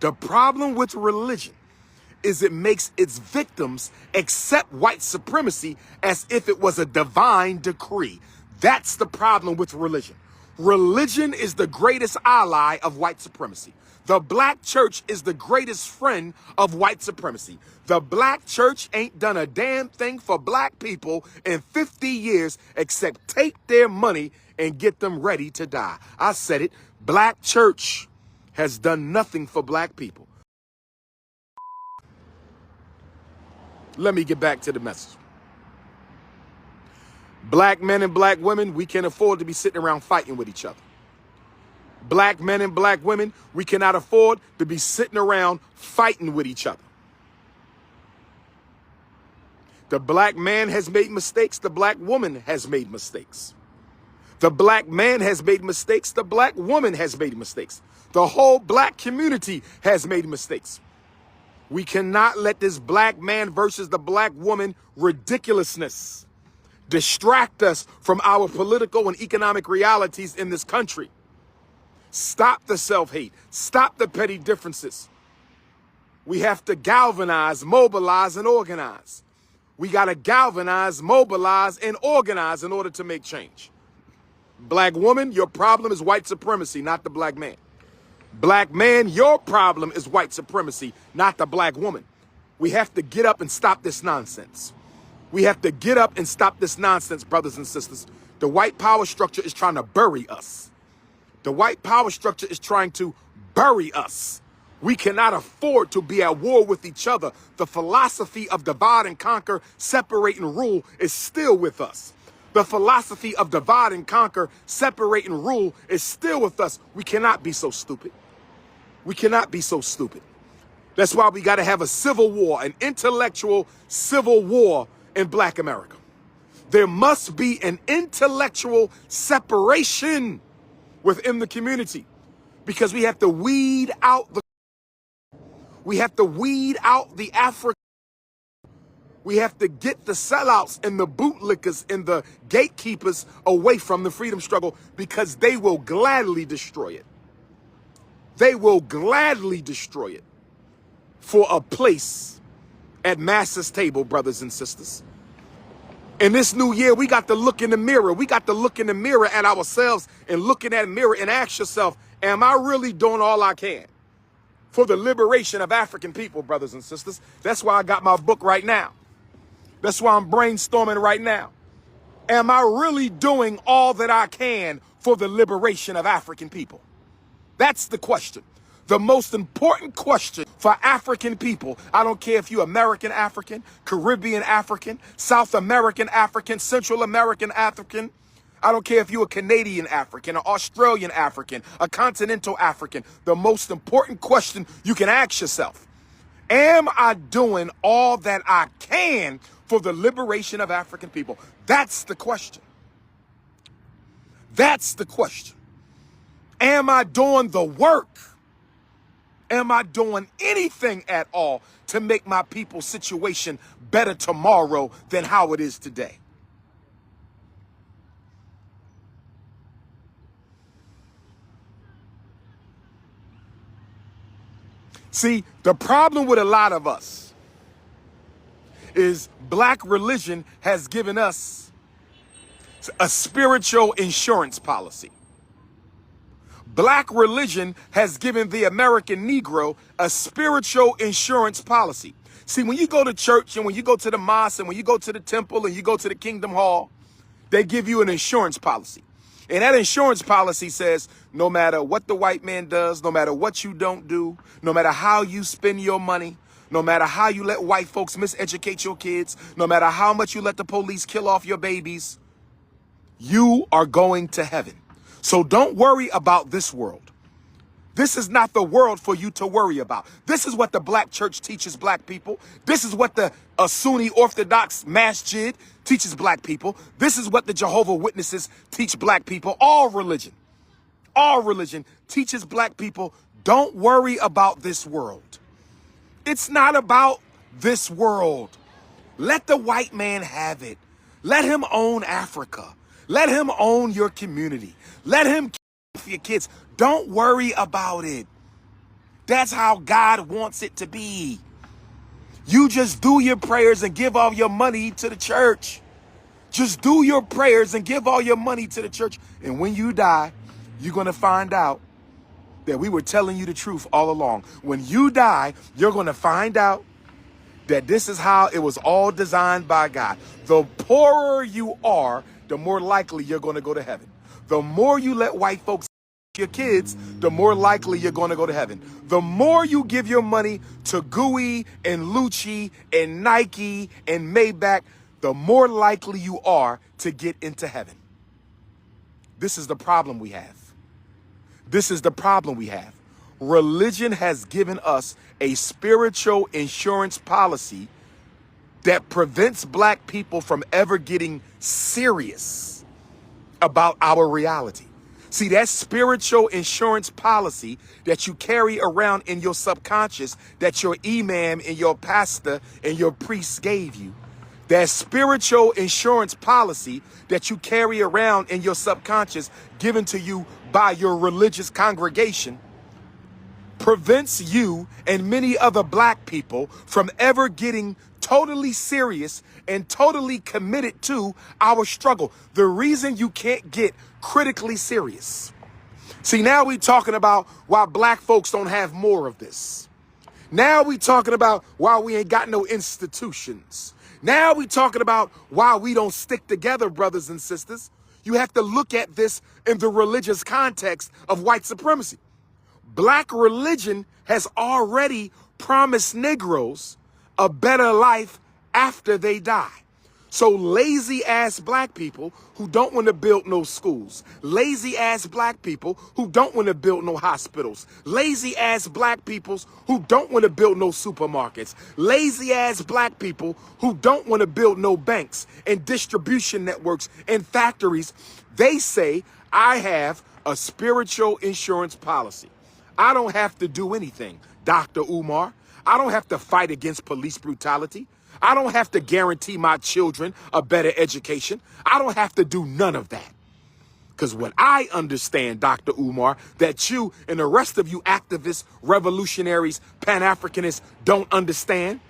The problem with religion is it makes its victims accept white supremacy as if it was a divine decree. That's the problem with religion. Religion is the greatest ally of white supremacy. The black church is the greatest friend of white supremacy. The black church ain't done a damn thing for black people in 50 years except take their money and get them ready to die. I said it. Black church has done nothing for black people. Let me get back to the message. Black men and black women, we can't afford to be sitting around fighting with each other. Black men and black women, we cannot afford to be sitting around fighting with each other. The black man has made mistakes. The black woman has made mistakes. The black man has made mistakes. The black woman has made mistakes. The whole black community has made mistakes. We cannot let this black man versus the black woman ridiculousness distract us from our political and economic realities in this country. Stop the self-hate. Stop the petty differences. We have to galvanize, mobilize, and organize. We got to galvanize, mobilize, and organize in order to make change. Black woman, your problem is white supremacy, not the black man. Black man, your problem is white supremacy, not the black woman. We have to get up and stop this nonsense. We have to get up and stop this nonsense, brothers and sisters. The white power structure is trying to bury us. The white power structure is trying to bury us. We cannot afford to be at war with each other. The philosophy of divide and conquer, separate and rule is still with us. The philosophy of divide and conquer, separate and rule is still with us. We cannot be so stupid. We cannot be so stupid. That's why we got to have a civil war, an intellectual civil war in black America. There must be an intellectual separation within the community because we have to weed out the African. We have to get the sellouts and the bootlickers and the gatekeepers away from the freedom struggle because they will gladly destroy it. They will gladly destroy it for a place at Master's table, brothers and sisters. In this new year, we got to look in the mirror. We got to look in the mirror at ourselves and look in that mirror and ask yourself, am I really doing all I can for the liberation of African people, brothers and sisters? That's why I got my book right now. That's why I'm brainstorming right now. Am I really doing all that I can for the liberation of African people? That's the question. The most important question for African people. I don't care if you're American African, Caribbean African, South American African, Central American African. I don't care if you're a Canadian African, an Australian African, a continental African. The most important question you can ask yourself, am I doing all that I can for the liberation of African people? That's the question. That's the question. Am I doing the work? Am I doing anything at all to make my people's situation better tomorrow than how it is today? See, the problem with a lot of us is black religion has given us a spiritual insurance policy. Black religion has given the American Negro a spiritual insurance policy. See, when you go to church and when you go to the mosque and when you go to the temple and you go to the Kingdom Hall, they give you an insurance policy. And that insurance policy says no matter what the white man does, no matter what you don't do, no matter how you spend your money, no matter how you let white folks miseducate your kids, no matter how much you let the police kill off your babies, you are going to heaven. So don't worry about this world. This is not the world for you to worry about. This is what the black church teaches black people. This is what the Sunni Orthodox masjid teaches black people. This is what the Jehovah's Witnesses teach black people. All religion teaches black people, don't worry about this world. It's not about this world. Let the white man have it. Let him own Africa. Let him own your community. Let him kill your kids. Don't worry about it. That's how God wants it to be. You just do your prayers and give all your money to the church. Just do your prayers and give all your money to the church. And when you die, you're going to find out that we were telling you the truth all along. When you die, you're going to find out that this is how it was all designed by God. The poorer you are, the more likely you're going to go to heaven. The more you let white folks your kids, the more likely you're going to go to heaven. The more you give your money to Gooey and Lucci and Nike and Maybach, the more likely you are to get into heaven. This is the problem we have. This is the problem we have. Religion has given us a spiritual insurance policy that prevents black people from ever getting serious about our reality. See, that spiritual insurance policy that you carry around in your subconscious, that your imam and your pastor and your priest gave you, that spiritual insurance policy that you carry around in your subconscious, given to you by your religious congregation, prevents you and many other black people from ever getting totally serious and totally committed to our struggle. The reason you can't get critically serious. See, now we talking about why black folks don't have more of this. Now we talking about why we ain't got no institutions. Now we talking about why we don't stick together, brothers and sisters. You have to look at this in the religious context of white supremacy. Black religion has already promised Negroes a better life after they die. So lazy ass black people who don't want to build no schools, lazy ass black people who don't want to build no hospitals, lazy ass black people who don't want to build no supermarkets, lazy ass black people who don't want to build no banks and distribution networks and factories, they say, I have a spiritual insurance policy. I don't have to do anything, Dr. Umar. I don't have to fight against police brutality. I don't have to guarantee my children a better education. I don't have to do none of that. Because what I understand, Dr. Umar, that you and the rest of you activists, revolutionaries, Pan-Africanists don't understand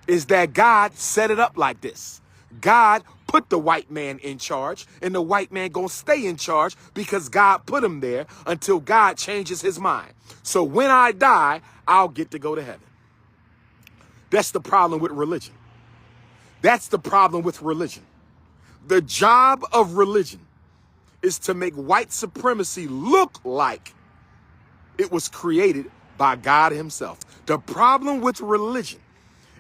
is that God set it up like this. God put the white man in charge, and the white man gonna stay in charge because God put him there until God changes his mind. So when I die, I'll get to go to heaven. That's the problem with religion. That's the problem with religion. The job of religion is to make white supremacy look like it was created by God himself. The problem with religion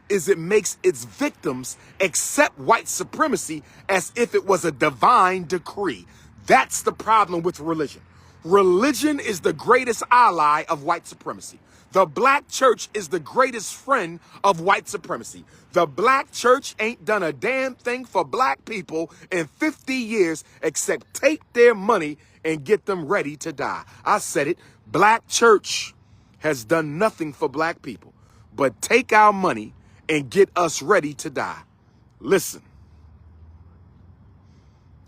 is it makes its victims accept white supremacy as if it was a divine decree. That's the problem with religion. Religion is the greatest ally of white supremacy. The black church is the greatest friend of white supremacy. The black church ain't done a damn thing for black people in 50 years except take their money and get them ready to die. I said it. Black church has done nothing for black people but take our money and get us ready to die. Listen.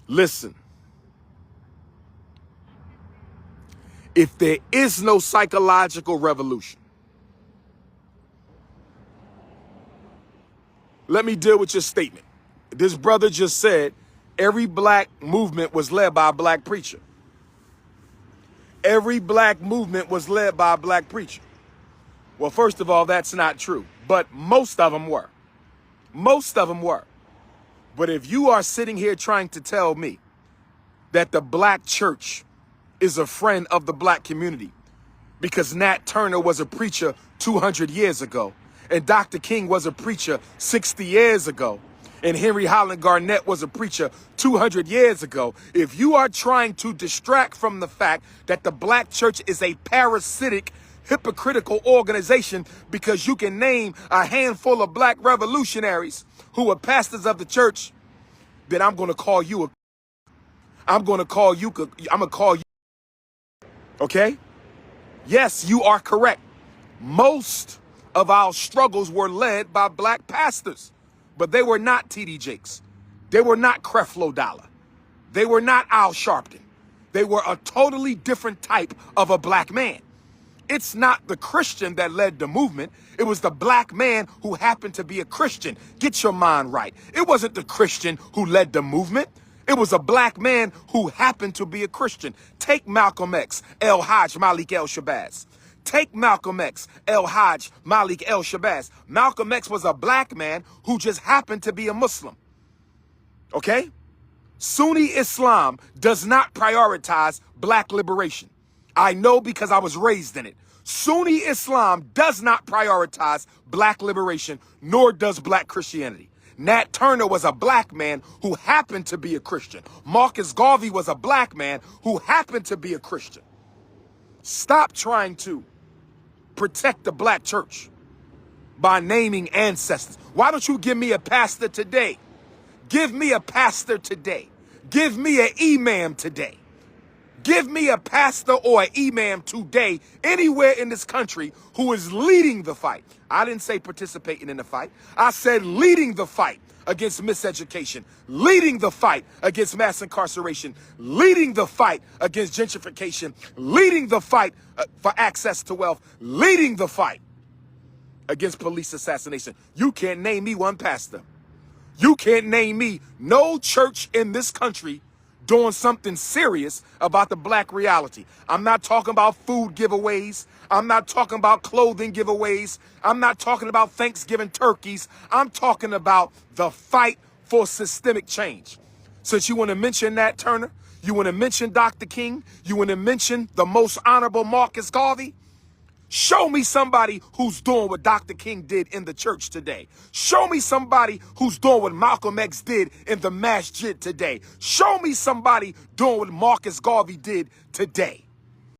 Listen. If there is no psychological revolution, let me deal with your statement. This brother just said every black movement was led by a black preacher. Every black movement was led by a black preacher. Well, first of all, that's not true, but most of them were. Most of them were. But if you are sitting here trying to tell me that the black church is a friend of the black community because Nat Turner was a preacher 200 years ago, and Dr. King was a preacher 60 years ago, and Henry Highland Garnett was a preacher 200 years ago, if you are trying to distract from the fact that the black church is a parasitic, hypocritical organization because you can name a handful of black revolutionaries who were pastors of the church, then I'm going to call you okay? Yes, you are correct. Most of our struggles were led by black pastors, but they were not T.D. Jakes. They were not Creflo Dollar. They were not Al Sharpton. They were a totally different type of a black man. It's not the Christian that led the movement. It was the black man who happened to be a Christian. Get your mind right. It wasn't the Christian who led the movement. It was a black man who happened to be a Christian. Take Malcolm X, El Hajj Malik El Shabazz. Take Malcolm X, El Hajj Malik El Shabazz. Malcolm X was a black man who just happened to be a Muslim. Okay? Sunni Islam does not prioritize black liberation. I know because I was raised in it. Sunni Islam does not prioritize black liberation, nor does black Christianity. Nat Turner was a black man who happened to be a Christian. Marcus Garvey was a black man who happened to be a Christian. Stop trying to protect the black church by naming ancestors. Why don't you give me a pastor today? Give me a pastor today. Give me an imam today. Give me a pastor or an imam today anywhere in this country who is leading the fight. I didn't say participating in the fight. I said leading the fight against miseducation, leading the fight against mass incarceration, leading the fight against gentrification, leading the fight for access to wealth, leading the fight against police assassination. You can't name me one pastor. You can't name me no church in this country doing something serious about the black reality. I'm not talking about food giveaways. I'm not talking about clothing giveaways. I'm not talking about Thanksgiving turkeys. I'm talking about the fight for systemic change. Since you want to mention Nat Turner, you want to mention Dr. King, you want to mention the most honorable Marcus Garvey, show me somebody who's doing what Dr. King did in the church today. Show me somebody who's doing what Malcolm X did in the masjid today. Show me somebody doing what Marcus Garvey did today.